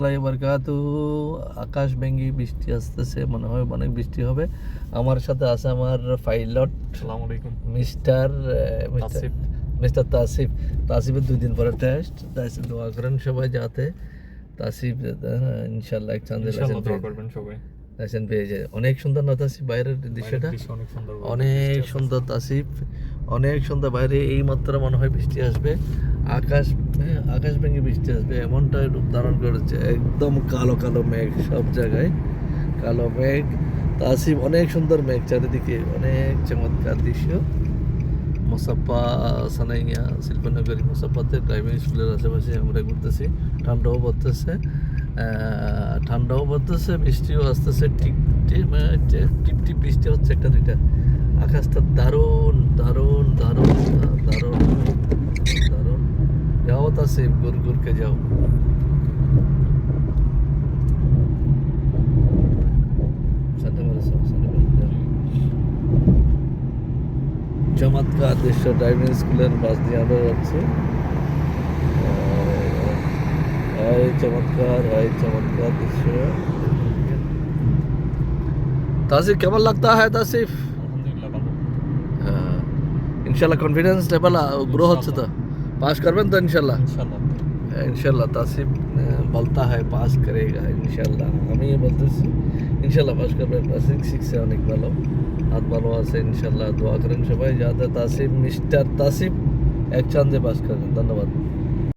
বারকাতু। আকাশ ভেঙ্গি বৃষ্টি আসতেছে, মনে হয় অনেক বৃষ্টি হবে। আমার সাথে আছে আমার পাইলট আসসালামু আলাইকুম মিস্টার তাসিফ। মিস্টার তাসিফ। তাসিফের 2 দিন পরে টেস্ট। তাসিফ দোয়া করেন সবাই যাতে তাসিফ ইনশাল্লাহ এক চান্দের ইনশাআল্লাহ দোয়া করবেন সবাই। লাইসেন্স পেয়ে যায়। অনেক সুন্দর না তাসিফ? বাইরের দৃশ্যটা বাইরের দৃশ্য অনেক সুন্দর, অনেক সুন্দর তাসিফ, অনেক সুন্দর। বাইরে এই মাত্র মনে হয় বৃষ্টি আসবে। আকাশ আকাশ ভেঙে বৃষ্টি আসবে এমনটাই রূপ ধারণ করেছে। একদম কালো কালো মেঘ, সব জায়গায় কালো মেঘ। তাসিফ অনেক সুন্দর মেঘ, চারিদিকে অনেক চমৎকার দৃশ্য। মোসাপ্পা সানাইয়া শিল্পনগরী মোসাপ্পাতে ড্রাইভিং স্কুলের আশেপাশে আমরা ঘুরতেছি। ঠান্ডাও পড়তেছে, বৃষ্টিও আসতেছে। টিপ টিপ টিপ টিপ বৃষ্টি হচ্ছে, একটা দুইটা। আকাশটা দারুণ দারুণ দারুণ দারুণ দারুণ। যাও তাসিফ, ঘুর ঘুরকে যাও। চমৎকার দৃশ্য, ড্রাইভিং স্কুলের বাস দিয়ে আমরা যাচ্ছি। এই চমৎকার, এই চমৎকার দৃশ্য। তাসিফ কেমন লাগতা হ্যাঁ তাসিফ? আলহামদুলিল্লাহ ভালো। হ্যাঁ, ইনশাল্লাহ কনফিডেন্স লেভেল গ্রো হচ্ছে তো। পাস করবেন তো ইনশাল্লাহ? ইনশাআল্লাহ इंशाल्लाह तासिफ बोलता है पास करेगा इंशाल्लाह। আমি বলতেছি ইনশাল্লাহ পাস করবে। তাসিফ শিখছে অনেক ভালো, হাত ভালো আছে ইনশাল্লাহ। দোয়া করেন সবাই যাতে তাসিফ, মিস্টার তাসিফ এক চান্সে পাস করবেন। ধন্যবাদ।